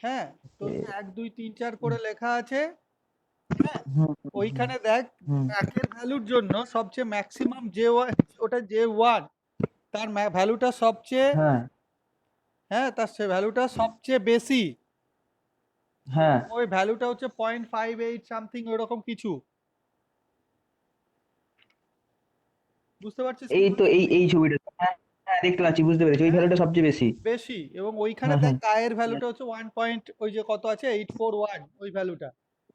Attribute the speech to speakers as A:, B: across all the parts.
A: হ্যাঁ, তো 1 2 3 4 করে লেখা আছে। হ্যাঁ,
B: হুম,
A: ওইখানে দেখ
B: হুম,
A: একের ভ্যালুর জন্য সবচেয়ে ম্যাক্সিমাম যে ওটা যে ওয়ান তার ভ্যালুটা সবচেয়ে,
B: হ্যাঁ,
A: হ্যাঁ, তার সে ভ্যালুটা সবচেয়ে বেশি।
B: হ্যাঁ,
A: ওই ভ্যালুটা হচ্ছে 0.58 সামথিং ওরকম কিছু। বুঝতে পারছিস কি
B: এই তো
A: বলছি?
B: এই ছবিটা, হ্যাঁ, হ্যাঁ, দেখতে পাচ্ছি, বুঝতে পেরেছি, ওই
A: হ্যাঁ,
B: ভ্যালুটা সবচেয়ে বেশি।
A: বেশি। এবং ওইখানে
B: হ্যাঁ,
A: দেখ
B: হ্যাঁ,
A: কায়ের ভ্যালুটা হচ্ছে 1 পয়েন্ট ওই যে কত আছে 841 ওই ভ্যালুটা।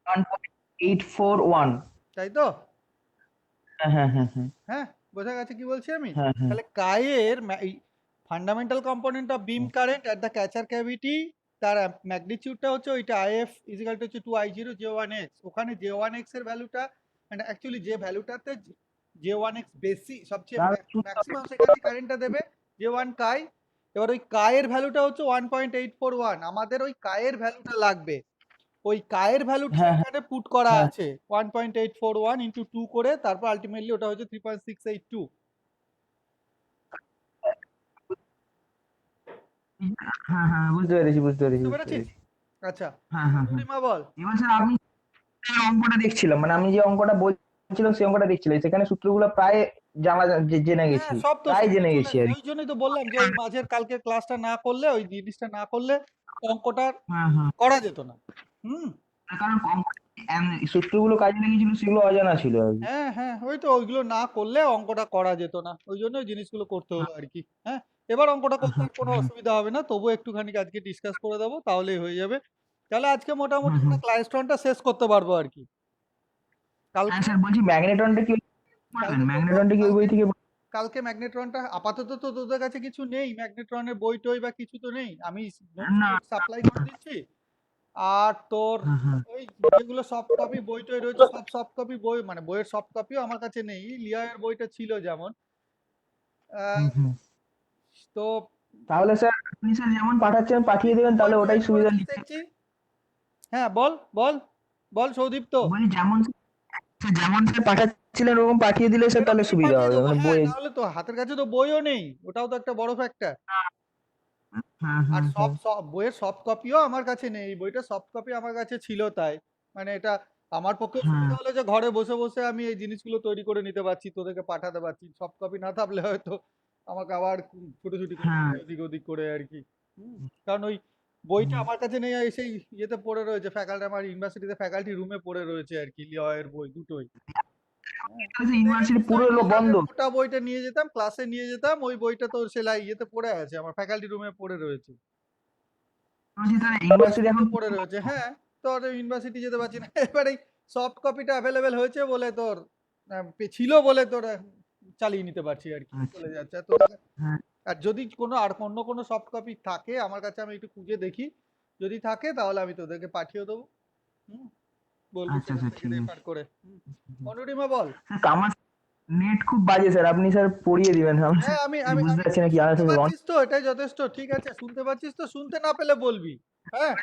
B: 1.841।
A: তাই তো?
B: হ্যাঁ, হ্যাঁ, হ্যাঁ, হ্যাঁ,
A: হ্যাঁ, বোঝা গেছে কি বলছি আমি?
B: হ্যাঁ, হ্যাঁ,
A: তাহলে কায়ের fundamental component of beam current at the catcher cavity, তার ম্যাগনিটিউডটা হচ্ছে ওইটা আইএফ ইজিক্যাল টু হচ্ছে 2I0 J1X। ওখানে J1X এর ভ্যালুটা মানে অ্যাকচুয়ালি যে ভ্যালুটাতে J1X বেশি সবচেয়ে
B: তাহলে সূত্র
A: ম্যাক্সিমাম সেখানে কারেন্টটা দেবে J1 কাই। এবার ওই কায়ের ভ্যালুটা হচ্ছে 1.841, আমাদের ওই কায়ের ভ্যালুটা লাগবে। ওই কায়ের ভ্যালুটা
B: হ্যাঁ,
A: এখানে পুট করা
B: হ্যাঁ,
A: আছে 1.841 ইন্টু 2 করে, তারপর আলটিমেটলি ওটা হচ্ছে 3.682।
B: হ্যাঁ, হ্যাঁ, বুঝতে পেরেছি, বুঝতে পেরেছি,
A: বুঝতে
B: বুঝতে
A: পেরেছিস?
B: পেরেছি।
A: আচ্ছা,
B: হ্যাঁ, হ্যাঁ, হ্যাঁ।
A: অনুরিমা বল।
B: এবার স্যার আমি যে অঙ্কটা দেখছিলাম, মানে আমি যে অঙ্কটা বলছিলাম সেই অঙ্কটা দেখছিলাম, সেখানে সূত্রগুলো প্রায় জেনে
A: হ্যাঁ,
B: গেছি,
A: সব তো
B: প্রায়
A: সব তো
B: জেনে
A: চলে,
B: গেছি আর
A: ওই
B: কি।
A: জন্যই তো বললাম যে ওই মাঝের কালকে ক্লাসটা না করলে, ওই জিনিসটা না করলে অঙ্কটা
B: হ্যাঁ, হ্যাঁ,
A: করা যেত না। হুম।
B: তার কারণ সূত্রগুলো কাজে লেগেছিল, সেগুলো অজানা ছিল আর কি।
A: হ্যাঁ হ্যাঁ, ওই তো ওইগুলো না করলে অঙ্কটা করা যেত না, ওই জন্য ওই জিনিসগুলো করতে হলো আর কি। হ্যাঁ, এবার অঙ্কটা
B: হ্যাঁ,
A: করতে আর কোনো
B: হ্যাঁ,
A: অসুবিধা হবে না, তবু একটুখানি আজকে ডিসকাস করে দেবো তাহলেই হয়ে যাবে। তাহলে আজকে মোটামুটি
B: হ্যাঁ,
A: আমরা
B: হ্যাঁ।
A: ক্লাইস্ট্রনটা শেষ করতে পারবো আর কি।
B: হ্যাঁ
A: কালকে
B: স্যার, বলছি ম্যাগনেটনটা কি পড়বেন?
A: কালকে করবো
B: ম্যাগনেটনটা কি ওই
A: কালকে
B: বই থেকে
A: কালকে ম্যাগনেট্রনটা আপাতত তো তোদের কাছে কিছু নেই, ম্যাগনেট্রনের বই টই বা কিছু তো নেই, আমি
B: না।
A: নোটস সাপ্লাই করে দিচ্ছি। আর তোর
B: হ্যাঁ, হ্যাঁ,
A: ওই যেগুলো সফট কপি বই টই রয়েছে সব সফট কপি বই মানে বইয়ের সফট কপিও আমার কাছে নেই, লিয়ার বইটা ছিল যেমন।
B: হুম,
A: আহ,
B: হুম।
A: তো
B: তাহলে স্যার আপনি স্যার যেমন পাঠাচ্ছেন পাঠিয়ে
A: সৌদীপ্ত
B: দেবেন,
A: বই
B: তাহলে ওটাই
A: জয়েন
B: সুবিধা
A: করেছিস
B: লিখতে।
A: দেখছি। হ্যাঁ, বল বল বল সৌদীপ্ত।
B: বলি যেমন স্যার, যেমন স্যার পাঠাচ্ছিলেন ওরকম পাঠিয়ে দিলে স্যার তাহলে
A: এরকমই
B: সুবিধা
A: পাঠিয়ে
B: হবে,
A: দেবো,
B: মানে
A: হ্যাঁ,
B: বই।
A: নাহলে তো হাতের কাছে তো বইও নেই, ওটাও তো একটা বড় ফ্যাক্টর।
B: হ্যাঁ,
A: আর
B: হ্যাঁ,
A: সব
B: হ্যাঁ।
A: সব বইয়ের সফট কপিও আমার কাছে নেই, এই বইটা সফট কপি আমার কাছে ছিল তাই মানে এটা আমার পক্ষে
B: হ্যাঁ,
A: সুবিধা হলো যে ঘরে বসে বসে আমি এই জিনিসগুলো তৈরি করে নিতে পারছি, তোদেরকে পাঠাতে পারছি। সফট কপি না থাকলে হয়তো আমাকে আবার ছুটোছুটি করতে
B: হ্যাঁ।
A: হয় এদিক ওদিক করে আর কি। কারণ ওই বইটা
B: হুম।
A: আমার কাছে নেই, সেই ইয়েতে পড়ে রয়েছে ফ্যাকাল্টি, আমার ইউনিভার্সিটিতে ফ্যাকাল্টি রুমে পড়ে রয়েছে আর কি, লিওয়ের বই দুটোই। হ্যাঁ,
B: তাহলে ইউনিভার্সিটি
A: দেখেছিস তো
B: পুরো
A: ওই
B: হলো বন্ধ।
A: লিওনার্ডের মোটা বইটা নিয়ে যেতাম, ক্লাসে নিয়ে যেতাম, ওই বইটা তো সেলাই ইয়েতে পড়ে আছে, আমার ফ্যাকাল্টি রুমে পড়ে রয়েছে।
B: বলছি তাহলে ইউনিভার্সিটি এখন
A: ইউনিভার্সিটিতে পড়ে রয়েছে, হ্যাঁ। তোর ইউনিভার্সিটি যেতে পারছি না এবার এই সফট কপিটা অ্যাভেলেবেল হয়েছে বলে তোর ছিল বলে তোর চালিয়ে নিতে পারছি আর কি,
B: আচ্ছা।
A: চলে যাচ্ছে। আর তোদের
B: হ্যাঁ।
A: আর যদি কোনো আর অন্য কোনো সফট কপি থাকে আমার কাছে আমি একটু খুঁজে দেখি, যদি থাকে তাহলে আমি তোদেরকে পাঠিয়ে দেবো। হুম, বলবি
B: আচ্ছা,
A: সেখান
B: আচ্ছা,
A: থেকে
B: ঠিক আছে।
A: রেফার করে। অনুরিমা বল।
B: স্যার আমার নেট খুব বাজে স্যার, আপনি স্যার পড়িয়ে দিবেন, আমি
A: হ্যাঁ, আমি
B: কিছু
A: আমি
B: বুঝতে
A: আমি
B: পারছি না
A: তুই
B: কি
A: শুনতে
B: আলাদা অনেক
A: পাচ্ছিস তো, এটাই যথেষ্ট, ঠিক আছে, শুনতে পাচ্ছিস তো, শুনতে না পেলে বলবি। হ্যাঁ,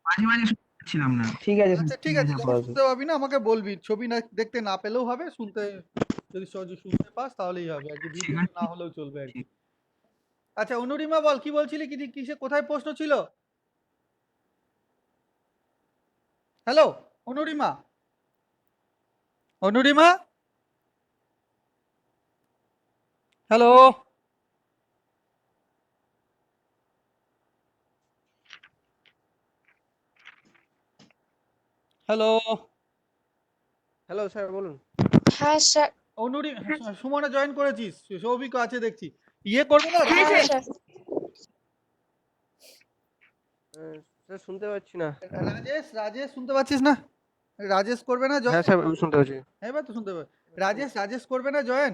B: মাঝে মাঝে শুনতে পাচ্ছিলাম না। ঠিক আছে স্যার,
A: আচ্ছা ঠিক
B: ঠিক
A: আছে,
B: আছে,
A: যখন
B: আপাতত।
A: শুনতে পাবি না আমাকে বলবি, ছবি না দেখতে না পেলেও হবে, শুনতে যদি সহজে শুনতে পাস তাহলেই হবে আর কি,
B: সেখানে
A: ভিডিওতে না হলেও চলবে আর কি। আচ্ছা অনুরিমা বল, কি বলছিলি, কি কিসে কোথায় প্রশ্ন ছিল? Hello Anurima, Anurima, hello, hello,
C: hello sir, বলুন।
D: হ্যাঁ স্যার।
A: সুমনা জয়েন করেছিস, সৌভিক আছে দেখছি। ইয়ে করবে না
D: হ্যাঁ
A: রাজেশ?
D: স্যার।
C: স্যার শুনতে পাচ্ছি না।
A: রাজেশ রাজেশ শুনতে পাচ্ছিস না? রাজেশ করবে না
C: হ্যাঁ
A: জয়েন?
C: স্যার, আমি শুনতে পাচ্ছি।
A: এবার তো শুনতে পাবে। রাজেশ রাজেশ করবে না জয়েন?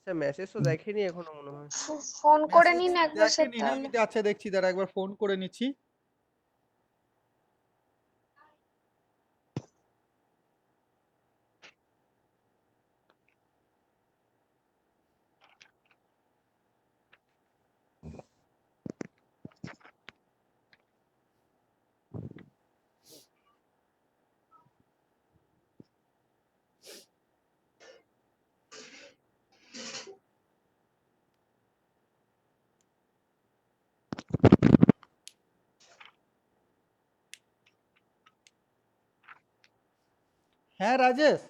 C: স্যার মেসেজ তো দেখেনি এখনো মনে হয়।
D: ফোন করে
A: মেসেজ
D: নিন একবার স্যার
A: দেখেনি না,
D: তাহলে।
A: আমি আচ্ছা দেখছি, দাঁড়া একবার ফোন করে নিচ্ছি। হ্যাঁ রাজেশ,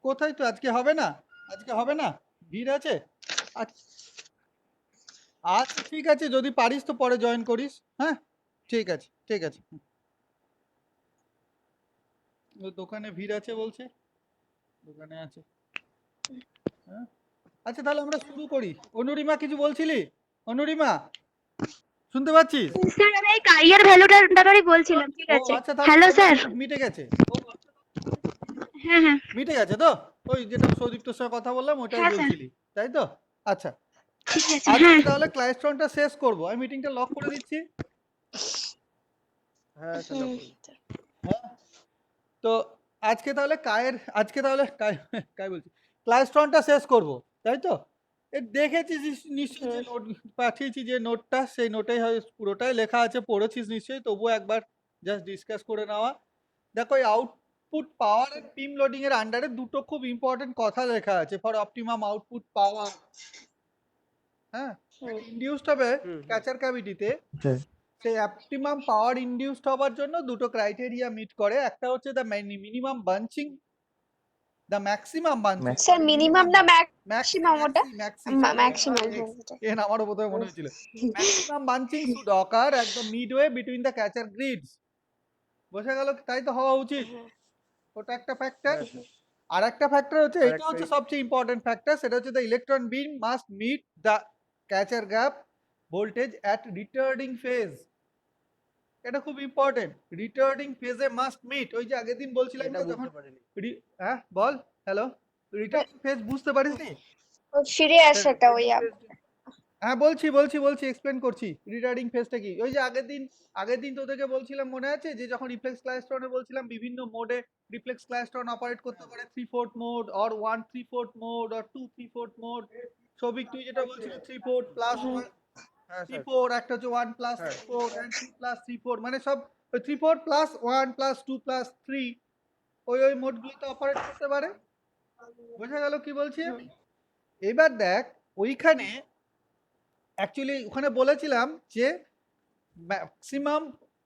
A: কোথায় তো আজকে হবে না? আজকে হবে না? ভিড় আছে? আচ্ছা আচ্ছা ঠিক আছে, যদি পারিস তো পরে জয়েন করিস। হ্যাঁ ঠিক আছে ঠিক আছে। ও দোকানে ভিড় আছে বলছে, দোকানে আছে। হ্যাঁ আচ্ছা তাহলে আমরা শুরু করি। অনুরিমা কিছু বলছিলি? অনুরিমা শুনতে পাচ্ছিস?
E: স্যার আমি এই কারিয়ার ভ্যালুটার ব্যাপারে বলছিলাম। ঠিক
A: ও
E: আছে,
A: আচ্ছা তাহলে
E: হ্যালো স্যার।
A: মিটে গেছে।
E: হ্যাঁ হ্যাঁ
A: মিটে গেছে তো? ওই যেটা সৌদীপ্তর সঙ্গে কথা বললাম ওটাই
E: হ্যাঁ স্যার,
A: বলছিলি, তাই তো? আচ্ছা
E: ঠিক আছে।
A: আজকে
E: হ্যাঁ
A: তাহলে ক্লাসটা শেষ করব, আমি মিটিংটা লক করে দিচ্ছি।
C: হ্যাঁ স্যার লক করুন।
A: হ্যাঁ তো আজকে তাহলে কায় বলছি ক্লাসটা শেষ করব, তাই তো? দেখেছিস নিশ্চয়ই যে নোট পাঠিয়েছি, যে নোটটা সেই নোটেই হয় পুরোটাই লেখা আছে, পড়েছিস নিশ্চয়ই, তবুও একবার জাস্ট ডিসকাস করে নেওয়া। দেখো এই output power and beam loading এর আন্ডারে দুটো খুব ইম্পর্টেন্ট কথা লেখা আছে, ফর অপটিমাম আউটপুট পাওয়ার। হ্যাঁ ইনডিউসড হবে
C: হুম
A: ক্যাচার ক্যাভিটিতে,
B: স্যার
A: সেই অপটিমাম পাওয়ার ইনডিউসড হওয়ার জন্য দুটো ক্রাইটেরিয়া মিট করে। একটা হচ্ছে the minimum bunching, the maximum bunching.
D: Sir minimum না
A: ম্যাক্সিমাম
D: ওটা? ম্যাক্সিমাম
A: এন আমারও বোধহয় মনে হয়েছিল। Maximum bunching should occur at the midway between the catcher grids. বোঝা গেল? তাই তো হওয়া উচিত। ওটা একটা ফ্যাক্টর।
C: হ্যাঁ স্যার
A: আর একটা ফ্যাক্টর হচ্ছে,
C: আর
A: এটা
C: একটা
A: হচ্ছে সবচেয়ে ইম্পর্টেন্ট ফ্যাক্টর, সেটা হচ্ছে the electron beam must meet the catcher gap voltage at retarding phase. এটা খুব ইম্পর্টেন্ট, রিটার্ডিং ফেজে মাস্ট মিট। ওই যে আগের দিন বলছিলাম
C: এটা
A: না যখন
C: বুঝতে পারিনি।
A: হ্যাঁ বল, হ্যালো, রিটার্ডিং ফেজ বুঝতে পারিসনি?
D: ফিরে আসাটা ওই
A: হ্যাঁ বলছি এক্সপ্লেন করছি রিটার্ডিং ফেজটা কি। ওই যে আগের দিন তোদেরকে বলছিলাম, মনে আছে যে যখন রিফ্লেক্স ক্লাইস্ট্রনে বলছিলাম বিভিন্ন মোডে রিফ্লেক্স ক্লাইস্ট্রন অপারেট করতে পারে, 3/4 mode or 1/3/4 mode or 2/3/4 mode. Sabik তুই যেটা বলছিলি 3/4 প্লাস
C: হ্যাঁ স্যার
A: 3/4, একটা হচ্ছে 1 প্লাস
C: হ্যাঁ
A: 3/4 and 2 প্লাস 3/4, মানে সব 3/4 প্লাস 1 প্লাস 2 প্লাস 3, ওই মোডগুলোতে অপারেট করতে পারে। বোঝা গেল কি বলছি আমি? এবার দেখ ওইখানে অ্যাকচুয়ালি ওখানে বলেছিলাম যে ম্যাক্সিমাম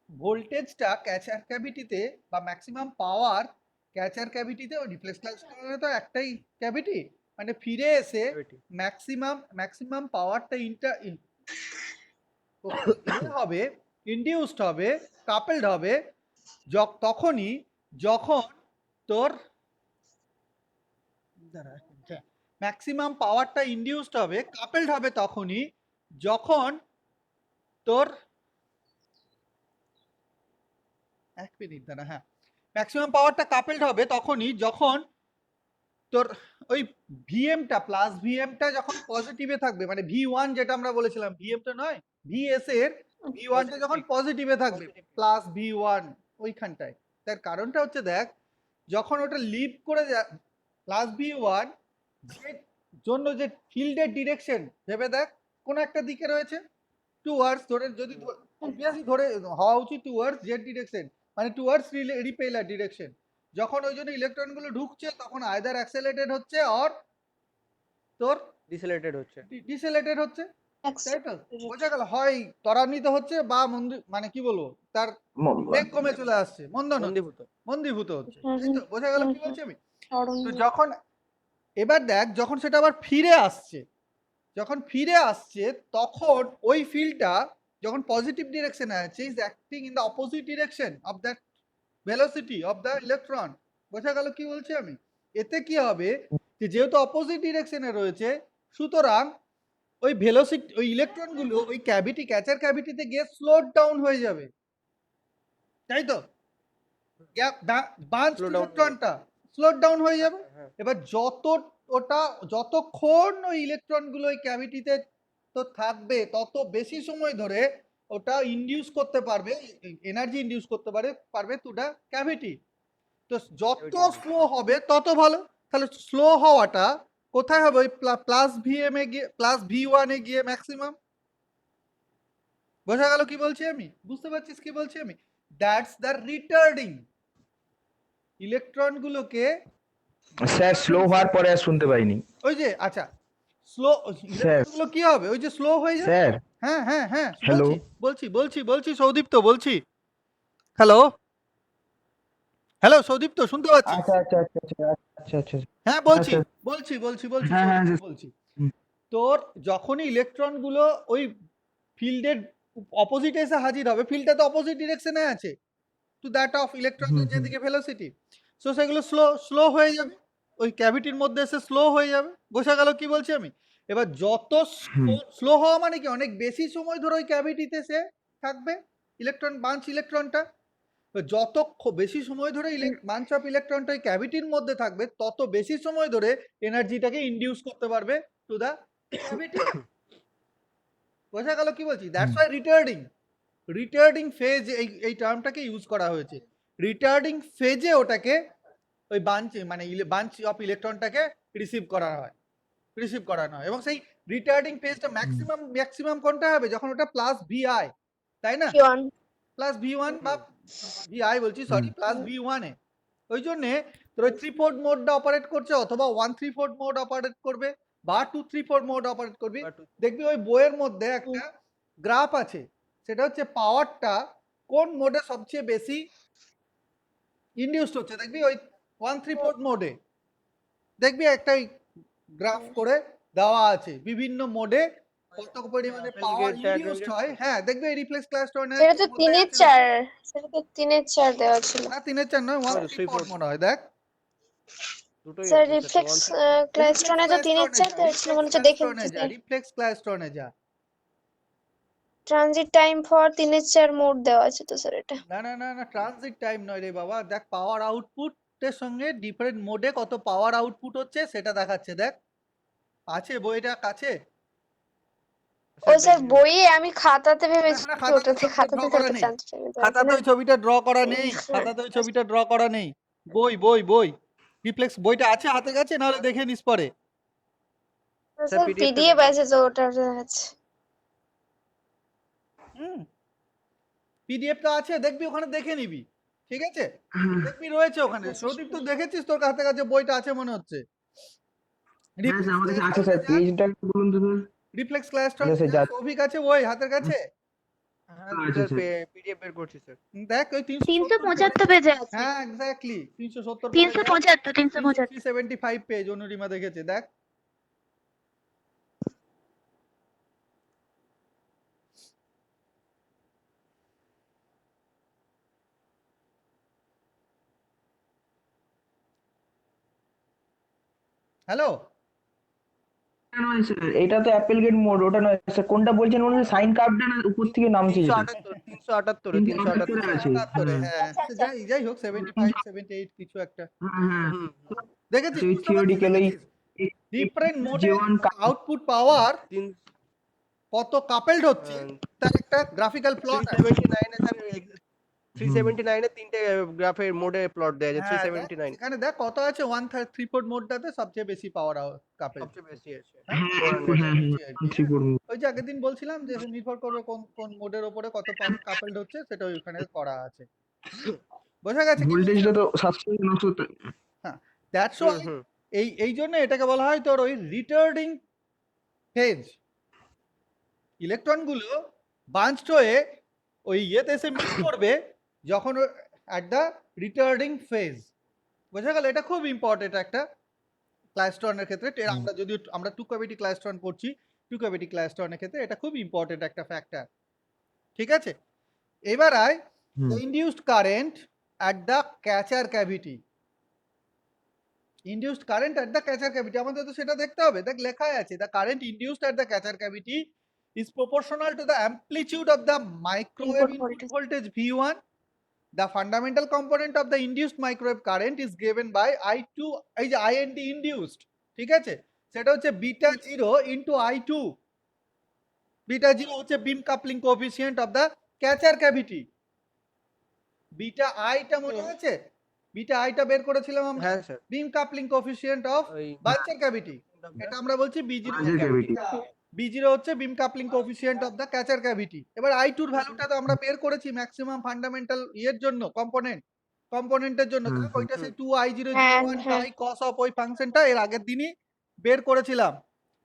A: ভোল্টেজটা ক্যাচার ক্যাভিটিতে বা ম্যাক্সিমাম পাওয়ার ক্যাচার ক্যাভিটিতে, ও রিফ্লেক্স ক্লাইস্ট্রনে তো একটাই ক্যাভিটি, মানে ফিরে এসে ম্যাক্সিমাম পাওয়ারটা হবে, ইনডিউসড হবে, কাপেলড হবে তখনই যখন তোর ম্যাক্সিমাম পাওয়ারটা ইনডিউসড হবে, কাপেলড হবে তখনই যখন তোর এক মিনিট দাঁড়া, হ্যাঁ ম্যাক্সিমাম পাওয়ারটা কাপেলড হবে তখনই যখন তোর ওই ভিএমটা প্লাস ভিএমটা যখন পজিটিভে থাকবে, মানে ভি1 যেটা আমরা বলেছিলাম, ভিএমটা নয় ভিএস এর ভি1টা যখন পজিটিভে থাকবে, প্লাস ভি1 ওইখানটায়। তার কারণটা হচ্ছে দেখ যখন ওটা লিভ করে প্লাস ভি1 যে জন্য যে ফিল্ডের ডিরেকশন ভেবে দেখ, কোন একটা দিকে রয়েছে টুয়ার্ডস, ধরে যদি অবভিয়াসলি ধরে হওয়া উচিত টুয়ার্ডস জেড ডিরেকশন, মানে টুয়ার্ডস রিপেলার ডিরেকশন। যখন ওই জন্য ইলেকট্রন গুলো ঢুকছে তখন আইদার অ্যাক্সেলারেটেড হচ্ছে অর তোর
C: ডিসেলেটেড হচ্ছে।
A: ডিসেলেটেড হচ্ছে, তাই তো? বোঝা গেল? হয় ত্বরান্বিত হচ্ছে বা মানে কি বলবো, তার বেগ কমে চলে আসছে, মন্দীভূত হচ্ছে, তাই তো? বোঝা গেল কি বলছি আমি? তো যখন এবার দেখ যখন সেটা আবার ফিরে আসছে তখন ওই ফিল্ডটা যখন পজিটিভ ডিরেকশনে আছে, is acting in the opposite direction of that velocity of the electron. বোঝা গেল কি বলছি আমি? এতে কি হবে যে যেহেতু অপোজিট ডিরেকশনে রয়েছে, সুতরাং ওই ভেলোসিটি, ওই ইলেকট্রন গুলো ওই ক্যাচার ক্যাভিটিতে গিয়ে স্লোড ডাউন হয়ে যাবে, তাই তো? বাঞ্চ ইলেকট্রনটা স্লোড ডাউন হয়ে যাবে।
C: হ্যাঁ
A: এবার যতক্ষণ ওই ইলেকট্রন গুলো ওই ক্যাভিটিতে তো থাকবে তত বেশি সময় ধরে ওটা ইনডিউস করতে পারবে, এনার্জি ইনডিউস করতে পারবে টু দ্য ক্যাভিটি। তো যত স্লো হবে তত ভালো। তাহলে স্লো হওয়াটা কোথায় হবে? ওই প্লাস ভিএম এ গিয়ে, প্লাস ভি1 এ গিয়ে ম্যাক্সিমাম। বোঝা গেল কি বলছি আমি? বুঝতে পারছিস কি বলছি আমি? That's the retarding. ইলেকট্রন গুলোকে
B: স্যার স্লো হওয়ার পরে আর শুনতে পাইনি
A: ওই যে আচ্ছা স্লো ইলেকট্রনগুলো কি হবে? ওই যে স্লো হয়ে যাবে।
B: স্যার।
A: হ্যাঁ
B: হ্যালো
A: বলছি সৌদীপ্ত বলছি। হ্যালো হ্যালো সৌদীপ্ত, শুনতে পাচ্ছিস?
B: আচ্ছা আচ্ছা আচ্ছা আচ্ছা আচ্ছা আচ্ছা
A: হ্যাঁ বলছি
B: আচ্ছা।
A: বলছি বলছি বলছি
B: হ্যাঁ, হ্যাঁ,
A: সৌদীপ্ত বলছি। তোর যখনই ইলেকট্রন গুলো ওই ফিল্ডের অপোজিটে এসে হাজির হবে, ফিল্ডটা তো অপোজিট ডিরেকশনে আছে টু দ্যাট অফ ইলেকট্রনের যেদিকে ভেলোসিটি, সো সেগুলো স্লো স্লো হয়ে যাবে, ওই ক্যাভিটির মধ্যে এসে স্লো হয়ে যাবে। বোঝা গেল কি বলছি আমি? এবার যত স্লো হওয়া মানে কি, অনেক বেশি সময় ধরে ওই ক্যাভিটিতে সে থাকবে ইলেকট্রন, বাঞ্চ ইলেকট্রনটা। যত বেশি সময় ধরে বাঞ্চ অফ ইলেকট্রনটা ওই ক্যাভিটির মধ্যে থাকবে, তত বেশি সময় ধরে এনার্জিটাকে ইনডিউস করতে পারবে টু দা ক্যাভিটি। বোঝা গেল কি বলছি? দ্যাটস ওয়াই রিটার্ডিং ফেজ এই টার্মটাকে ইউজ করা হয়েছে। রিটার্ডিং ফেজে ওটাকে ওই বাঞ্চ অফ ইলেকট্রনটাকে রিসিভ করানো হয়, এবং সেই রিটার্ডিং ফেজটা ম্যাক্সিমাম কোনটা হবে, যখন ওটা প্লাস VI, তাই না?
D: Q1
A: প্লাস V1 বা VI বলছি, সরি, প্লাস V1 এ। ওই জন্যে তোর ওই 3/4 মোডটা অপারেট করছে, অথবা 1/3/4 মোড অপারেট করবে, বা 2/3/4 মোড অপারেট করবি। দেখবি ওই বইয়ের মধ্যে একটা গ্রাফ আছে, সেটা হচ্ছে পাওয়ারটা কোন মোডে সবচেয়ে বেশি ইনডিউসড হচ্ছে। দেখবি ওই 1/3/4 মোডে, দেখবি একটা গ্রাফ করে দেওয়া আছে বিভিন্ন মোডে কত পরিমাণে পাওয়ার ইনডিউসড হয়। হ্যাঁ, দেখবি এই রিফ্লেক্স ক্লাইস্ট্রনে
D: সেটা তো 3/4, সেটা তো 3/4 দেওয়া ছিল।
A: না, 3/4 নয়, 1/3/4 মনে হয়। দেখ
C: দুটোই
D: স্যার
C: আছে,
D: রিফ্লেক্স
C: one
D: ক্লাইস্ট্রনে তো 3/4 দেওয়া ছিল, মনে হচ্ছে দেখে নিচ্ছি।
A: রিফ্লেক্স ক্লাইস্ট্রনে যা।
D: ট্রানজিট টাইম ফর 3/4 মোড দেওয়া আছে তো স্যার এটা।
A: না না না না, ট্রানজিট টাইম নয় রে বাবা। দেখ পাওয়ার আউটপুটের সঙ্গে ডিফারেন্ট মোডে কত পাওয়ার আউটপুট হচ্ছে সেটা দেখাচ্ছে। দেখ, আছে বইটা কাছে?
D: ও স্যার বইয়ে, আমি খাতাতে ভেবেছি
A: না, খাতাতে
D: ওটাতে,
A: draw
D: খাতাতে তো
A: করা
D: একটা
A: নেই।
D: ট্রানজিট টাইম দেওয়া আছে
A: খাতাতে
D: না।
A: ওই ছবিটা ড্র করা নেই, খাতাতে ওই ছবিটা ড্র করা নেই। বই রিফ্লেক্স বইটা আছে হাতে কাছে, নাহলে দেখে নিস পরে।
D: স্যার
C: PDF
D: পিডিএফ আছে তো ওটা আছে।
A: পিডিএফ তো আছে, দেখবি ওখানে দেখে নিবি, ঠিক আছে? দেখবি রয়েছে ওখানে। সৌদীপ, তো দেখেছিস, তোর হাতে কাছে বইটা আছে মনে হচ্ছে।
B: হ্যাঁ স্যার, আমার কাছে আছে স্যার, পেজটা একটু বলুন তো স্যার।
A: রিফ্লেক্স ক্লাইস্ট্রন
B: আচ্ছা স্যার, যা-
A: সৌভিক আছে বই হাতের কাছে।
C: হ্যাঁ
B: আচ্ছা
C: স্যার,
B: স্যার।
C: PDF বের করছি স্যার।
A: দেখ ওই
E: 375 পেজে আছে।
A: হ্যাঁ এক্স্যাক্টলি 370
E: 375
A: 375 পেজ অনুরিমা দেখেছে। দেখ হ্যালো,
B: নয় স্যার, এটা তো অ্যাপেল গেট মোড, ওটা নয় স্যার। কোনটা বলছেন মনে হচ্ছে? সাইন কার্ভটা না উপর থেকে নামছে যেটা?
C: 378 378
B: আছে।
A: 77 হ্যাঁ, যাই হোক 75 78 কিছু একটা
B: হ্যাঁ
A: দেখেছিস।
B: সেই থিওরিটিক্যাল
A: ডিফারেন্ট মোডে
B: J1
A: আউটপুট পাওয়ার
C: 3
A: কত কাপেলড হচ্ছে তার একটা গ্রাফিক্যাল প্লট আছে।
C: 379 এ স্যার 379 এ তিনটে গ্রাফের মোডে প্লট দেয়া আছে।
A: হ্যাঁ,
C: 379
A: এখানে দেখ কত আছে, 1/3/4 মোডটাতে সবচেয়ে বেশি পাওয়ার কাপেল।
C: সবচেয়ে বেশি আছে।
A: ওই যে আগের দিন বলছিলাম যে নির্ভর করবে কোন কোন মোডের উপরে কত পাওয়ার কাপেলড হচ্ছে, সেটা ওইখানে করা আছে। বোঝা গেছে কি?
B: ভোল্টেজটা তো 700
A: হ্যাঁ, দ্যাটস ওয়াই এই জন্য এটাকে বলা হয় তোর ওই রিটার্ডিং ফেজ। ইলেকট্রনগুলো বাঞ্চড হয়ে ওই ইয়েতে এসে মিট করবে যখন অ্যাট দ্য রিটার্ডিং ফেজ। বোঝা গেল? এটা খুব ইম্পর্টেন্ট একটা ক্লাইস্ট্রনের ক্ষেত্রে। আমরা টু ক্যাভিটি ক্লাইস্ট্রন পড়ছি, টু ক্যাভিটি ক্লাইস্ট্রনের ক্ষেত্রে এটা খুব ইম্পর্টেন্ট একটা ফ্যাক্টর, ঠিক আছে? এবার আয় induced current at the catcher cavity. Induced current at the catcher cavity, আমাদের তো সেটা দেখতে হবে। দেখ লেখাই আছে, the current induced at the catcher cavity is proportional to the amplitude of the microwave input voltage V1. The fundamental component of the induced microwave current is given by I2, এই যে IND induced, ঠিক আছে? সেটা হচ্ছে beta 0 into I2. Beta 0 হচ্ছে beam coupling coefficient of the catcher cavity. Beta আইটা মনে আছে? বিটা আইটা বের করেছিলাম আমরা।
C: হ্যাঁ sir,
A: beam coupling coefficient of buncher cavity, এটা আমরা বলছি B0 cavity। B0 হচ্ছে beam coupling coefficient of the catcher cavity। এবার I2 এর ভ্যালুটা তো আমরা বের করেছি ম্যাক্সিমাম ফান্ডামেন্টাল এর জন্য, কম্পোনেন্টের জন্য। ওইটা সেই 2I0 G1 pi cos of ওই ফাংশনটা এর আগের দিনই বের করেছিলাম।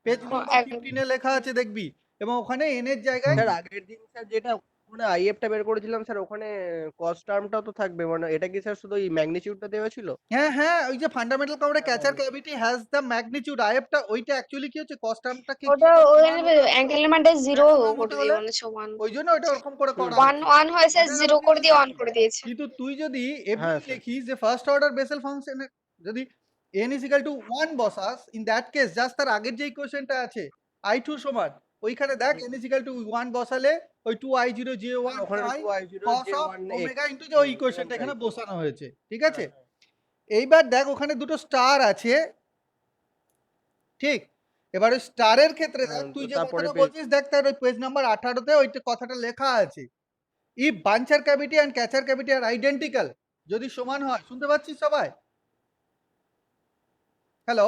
A: পেজ নাম্বার 15 এ লেখা আছে দেখবি, এবং ওখানে n এর জায়গায়
C: স্যার আগের দিন স্যার যেটা মানে আইএফটা বের করেছিলাম স্যার, ওখানে কস্ট টার্মটাও তো থাকবে, মানে এটা কি স্যার শুধু এই ম্যাগনিটিউডটা দেওয়া ছিল?
A: হ্যাঁ হ্যাঁ, ওই যে ফান্ডামেন্টাল কমোডে
C: হ্যাঁ,
A: ক্যাচার
C: হ্যাঁ।
A: ক্যাভিটি হ্যাজ দ্য ম্যাগনিটিউড আইএফটা, ওইটা অ্যাকচুয়ালি কি হচ্ছে কস্ট টার্মটাকে কি
D: ওটা ওখানে এন্টেলমেন্টে জিরো
A: ম্যাক্সিমাম
D: করে
A: হতে
D: দিয়ে
A: হলে
D: মানে সমান
A: ওই জন্য ওটা ওরকম করে করা
D: ওয়ান
A: হচ্ছে।
D: ওয়ান হয়েছে
A: বোঝা গেল
D: জিরো
A: কি
D: করে দিয়ে
A: বলছি?
D: অন করে দিয়েছে।
A: কিন্তু তুই যদি
C: হ্যাঁ,
A: এমনি
C: স্যার।
A: লিখিস যে ফার্স্ট অর্ডার বেসেল ফাংশনে যদি n is equal to 1 বসাস, ইন দ্যাট কেস জাস্ট তার আগের যে ইকুয়েশনটা আছে i2 সমান, ওইখানে দেখ n is equal to 1 বসালে ওই 2i0 j1
C: ওখানে
A: i
C: 2i0
A: cos of
C: j1x
A: omega into যে ওই ইকুয়েশনটা এখানে বসানো হয়েছে, ঠিক আছে?
C: হ্যাঁ,
A: এইবার দেখ ওখানে দুটো স্টার আছে, ঠিক? এবার ওই স্টারের ক্ষেত্রে দেখ
C: হ্যাঁ,
A: তুই
C: তো
A: যে
C: তারপরে
A: কথাটা বলছিস, দেখ তার ওই পেজ নাম্বার 18 তে ওইটা কথাটা লেখা আছে, if buncher cavity and catcher cavity are identical, যদি সমান হয়, শুনতে পাচ্ছিস সবাই? হ্যালো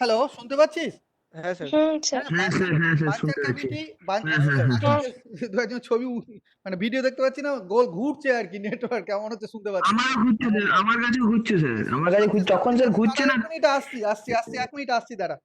A: হ্যালো, শুনতে পাচ্ছিস?
C: হ্যাঁ স্যার।
D: স্যার।
B: হ্যাঁ স্যার, হ্যাঁ স্যার,
A: বাঞ্চার
B: শুনতে পাচ্ছি।
A: ক্যাভিটি
B: হ্যাঁ।
A: একজন ছবি মানে ভিডিও দেখতে পাচ্ছি না, গোল ঘুরছে আর কি, নেটওয়ার্ক কেমন হচ্ছে শুনতে পাচ্ছি।
B: আমারও ঘুরছে স্যার, আমার কাছেও ঘুরছে স্যার, আমার কাছে যখন স্যার ঘুরছে না।
A: এক মিনিট আসছি আসছি আসছি, 1 মিনিট আসছি, দাঁড়া।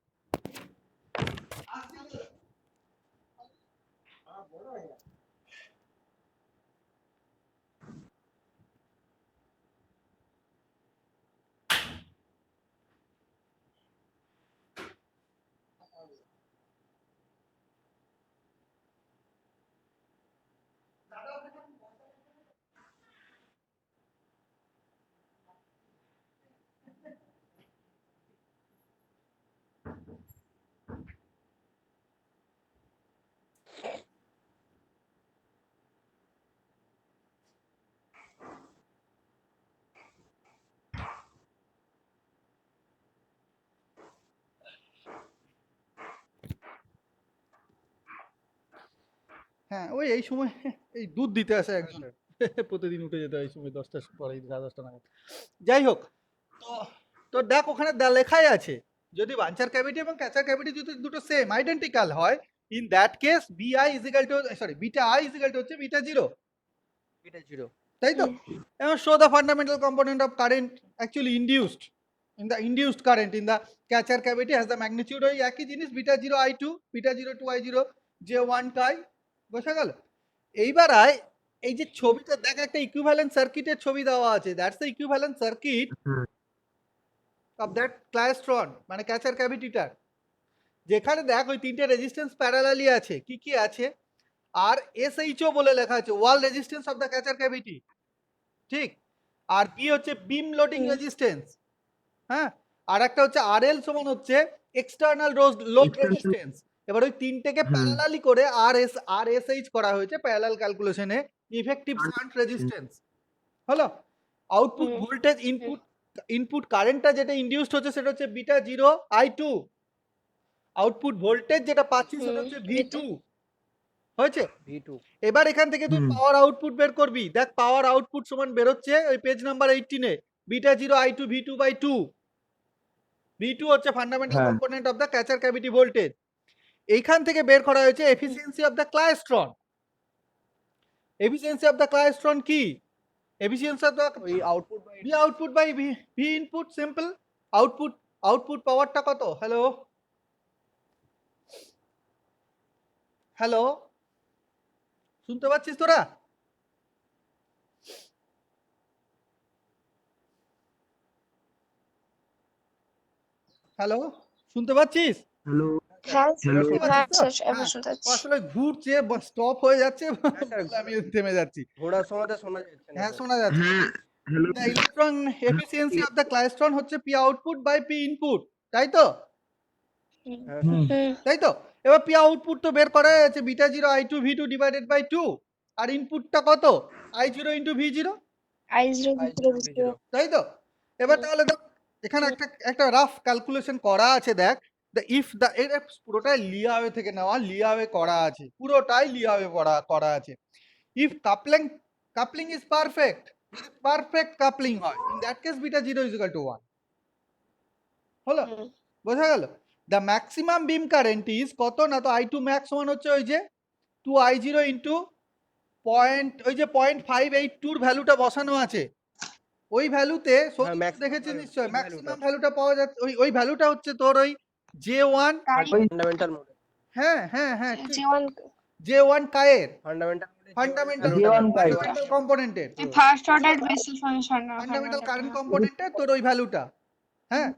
A: হ্যাঁ, ওই এই সময় এই দুধ দিতে আসে একজন, প্রতিদিন উঠে যেতে হয় এই সময় 10টার পরে, 10:30 নাগাদ। যাই হোক, তো তো দেখ ওখানে লেখাই আছে, যদি বাঞ্চার ক্যাভিটি এবং ক্যাচার ক্যাভিটি যদি দুটো সেম আইডেন্টিক্যাল হয়, in that case BI is equal to sorry beta I is equal to হচ্ছে বিটা 0,
C: এটা 0।
A: তাই তো? এবং show the fundamental component of current actually induced in the induced current in the catcher cavity has the magnitude, ওই একই জিনিস, beta 0 i2, beta 0 2i0 j1 টাই, বোঝা গেল? এইবার আয়, এই যে ছবিটা দেখ, একটা ইকুইভ্যালেন্ট সার্কিটের ছবি দেওয়া আছে, that's the equivalent circuit of that klystron, মানে ক্যাচার ক্যাভিটিটার, যেখানে দেখ ওই তিনটে রেজিস্ট্যান্স প্যারালালি আছে, কি কি আছে? আর এসএইচও বলে লেখা আছে, wall resistance of the catcher cavity, ঠিক? আর বি হচ্ছে বিম লোডিং রেজিস্ট্যান্স, হ্যাঁ? আর একটা হচ্ছে আরএল সমান হচ্ছে এক্সটার্নাল লোড রেজিস্ট্যান্স। এবার ওই তিনটেকে প্যারালালি করে আরএসএইচ করা হয়েছে প্যারালাল ক্যালকুলেশনে, ইফেক্টিভ শান্ট রেজিস্ট্যান্স হলো। আউটপুট ভোল্টেজ ইনপুট কারেন্টটা যেটা ইনডিউসড হচ্ছে সেটা হচ্ছে বিটা 0 i2, আউটপুট ভোল্টেজ যেটা পাচ্ছি সেটা হচ্ছে V2, হয়েছে?
C: V2
A: এবার এখান থেকে তুই পাওয়ার আউটপুট বের করবি, দেখ পাওয়ার আউটপুট সমান বেরোচ্ছে ওই পেজ নাম্বার 18 এ, বিটা 0 i2 V2/2, V2 হচ্ছে fundamental component of the catcher cavity voltage. এইখান থেকে বের করা হয়েছে efficiency of the klystron. Efficiency of the klystron কি? এফিসিয়েন্সি অফ দ্য
C: ওই output by
A: V output by V input, simple. Output পাওয়ারটা কত? হ্যালো হ্যালো, শুনতে পাচ্ছিস তোরা?
B: হ্যালো,
A: শুনতে পাচ্ছিস?
B: হ্যালো,
D: হ্যাঁ
B: হ্যালো।
D: হ্যাঁ স্যার এবার শুনতে পাচ্ছি।
A: আসলে ঘুরছে, স্টপ হয়ে যাচ্ছে,
C: স্যার,
A: আমি থেমে যাচ্ছি।
C: ঘোড়ার সময়তে শোনা যাচ্ছে না
A: হ্যাঁ
C: স্যার।
A: শোনা যাচ্ছে।
B: হ্যাঁ, hello.
A: The electron efficiency of the klystron হচ্ছে P output by P input, তাই তো?
C: হ্যাঁ
D: হুম
A: তাই তো? এবার P output তো বের করা হয়েছে, beta 0 i2 v2 divided by 2, আর ইনপুটটা কত? i0 ইনটু v0,
D: আইজরো ভিতরে
C: V0
A: তাই তো? এবার তাহলে দেখ এখানে একটা রাফ ক্যালকুলেশন করা আছে, দেখ ইফ দ্য, এটা পুরোটাই লিয়াওয়ে থেকে নেওয়া, লিয়াওয়ে করা আছে, পুরোটাই লিয়াওয়ে করা আছে। ইফ কাপলিং ইজ পারফেক্ট, যদি পারফেক্ট কাপলিং হয়, in that case beta 0 is equal two 1, হলো? বোঝা গেল? The maximum beam current is কত না, তো i2 ম্যাক্স সমান হচ্ছে ওই যে 2i0 ইনটু ওই যে 0.582 এর ভ্যালুটা বসানো আছে, ওই ভ্যালুতে
C: maximum
A: দেখেছিস
C: value,
A: নিশ্চয়,
C: ওই
A: ম্যাক্সিমাম
C: ভ্যালুটা।
A: ভ্যালুটা পাওয়া যাচ্ছে, ওই ভ্যালুটা হচ্ছে তোর ওই J1
C: ফান্ডামেন্টাল মোড।
A: হ্যাঁ হ্যাঁ হ্যাঁ ঠিক
D: J1
A: J1 কায়ের
C: ফান্ডামেন্টাল
A: ফান্ডামেন্টাল
B: J1 কাই।
A: Fundamental কম্পোনেন্টের
D: first order basic function
A: fundamental current কম্পোনেন্টের তোর ওই ভ্যালুটা, হ্যাঁ,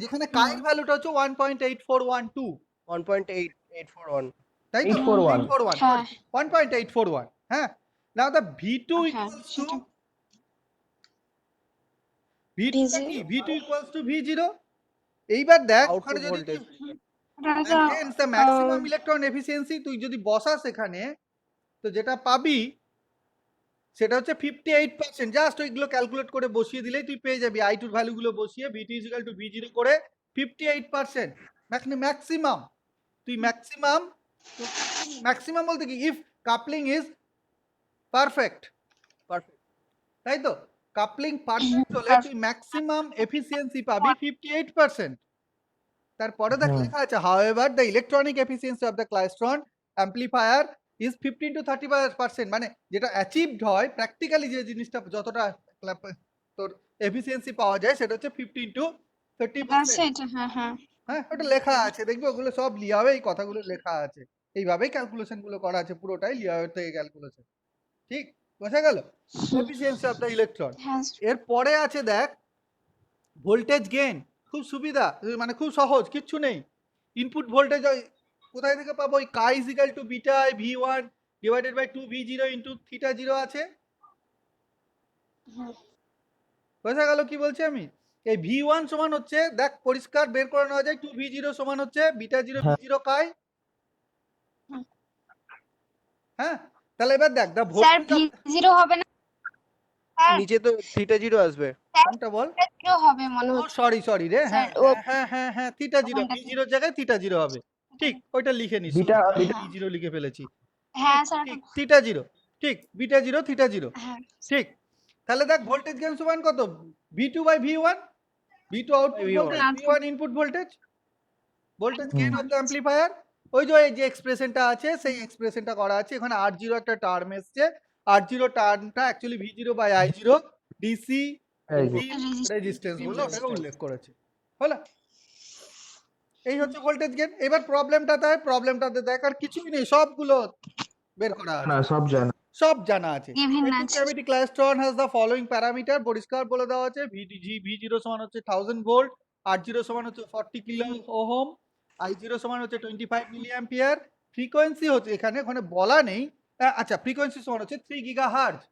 A: যেখানে কায়ের ভ্যালুটা হচ্ছে 1.8412,
C: 1.841
A: তাই তো
B: 841
A: 841
D: হ্যাঁ
A: 1.841, হ্যাঁ। নাও দ্য V2
D: হ্যাঁ
A: equals to
D: সেটা
A: V2 টা
D: V0
A: কি V2 equals to V0। এইবার দেখ ওখানে
C: আউটপুট
A: যদি
C: ভোল্টেজ
D: ওটা
A: and hence the maximum electron efficiency তুই যদি বসাস এখানে তো যেটা পাবি সেটা হচ্ছে 58%। জাস্ট ওইগুলো ক্যালকুলেট করে বসিয়ে দিলেই তুই পেয়ে যাবি I2 এর ভ্যালুগুলো বসিয়ে VT = V0 করে 58%। ম্যাক্সিমাম তুই ম্যাক্সিমাম বলতে কি if coupling is perfect,
C: perfect
A: তাই তো কাপলিং পারফেক্ট হলে তুই ম্যাক্সিমাম এফিসিয়েন্সি পাবি 58%। তারপরে দেখ
B: হুম।
A: লেখা আছে however the electronic efficiency of the klystron amplifier is 15 to 30%, মানে যেটা অ্যাচিভড হয় প্র্যাকটিক্যালি যে জিনিসটা যতটা তোর এফিসিয়েন্সি পাওয়া যায় সেটা হচ্ছে 15 to 30%।
D: সেটা হ্যাঁ হ্যাঁ
A: হ্যাঁ ওটা লেখা আছে, দেখবি ওগুলো সব লিয়াবে এই কথাগুলো লেখা আছে, এইভাবেই ক্যালকুলেশন গুলো করা আছে, পুরোটাই লিয়াবের থেকে ক্যালকুলেশন, ঠিক বোঝা গেল এফিসিয়েন্সি অফ দ্য ইলেকট্রন।
D: হ্যাঁ
A: এরপরে আছে দেখ ভোল্টেজ গেইন, খুব সুবিধা, মানে খুব সহজ, কিচ্ছু নেই। ইনপুট ভোল্টেজ কোথায় থেকে পাবো, ওই chi is equal to beta I V1 divided by 2V0 into theta 0 আছে। বোঝা গেল কি বলছি আমি? এই V1 সমান হচ্ছে দেখ পরিষ্কার বের করে নেওয়া যায় 2V0 সমান হচ্ছে বিটা 0 V0 কাই, হ্যাঁ। তাহলে এবার দেখ দা
D: স্যার
A: ভোল্টেজ
D: V0 হবে না স্যার
C: নিচে তো থিটা 0 আসবে
A: কোনটা বল,
D: V0 হবে মনে
A: ও
D: হচ্ছে
A: সরি রে, হ্যাঁ
D: স্যার ও
A: হ্যাঁ হ্যাঁ হ্যাঁ থিটা 0
D: ওখানটাতে
A: V0 এর জায়গায় থিটা 0 হবে, ঠিক ওইটা লিখে নিস,
B: বিটা
A: V0 লিখে ফেলেছি,
D: হ্যাঁ স্যার
A: ঠিক থিটা 0, ঠিক বিটা 0 থিটা 0,
D: হ্যাঁ
A: ঠিক। তাহলে দেখ ভোল্টেজ গেইন সমান কত V2 by V1, V2 output
C: V1
A: voltage V1 input voltage, voltage gain of the amplifier. ওই যে এই যে এক্সপ্রেশনটা আছে সেই এক্সপ্রেশনটা করা আছে, এখানে R0 একটা টার্ম এসছে, R0 টার্মটা actually V0 by I0 DC
B: এই যে
A: রেজিস্ট্যান্স বলে ওটাকে উল্লেখ করেছে, হলো। এই হচ্ছে ভোল্টেজ গেইন। এবার প্রবলেমটাতে দেখ আর কিছুই নেই, সবগুলো বের করা
B: না
A: আছে,
B: সব জানা
A: সব জানা আছে।
D: Given
A: A2
D: আছে
A: cavity klystron has the following parameter, পরিষ্কার বলে দেওয়া আছে V0 সমান হচ্ছে 1000 ভোল্ট, R0 সমান হচ্ছে 40 কিলো ওহম, I0 সমান হচ্ছে 25 মিলি অ্যাম্পিয়ার, ফ্রিকোয়েন্সি হচ্ছে এখানে ওখানে বলা নেই, আচ্ছা ফ্রিকোয়েন্সি সমান হচ্ছে 3 গিগাহার্টজ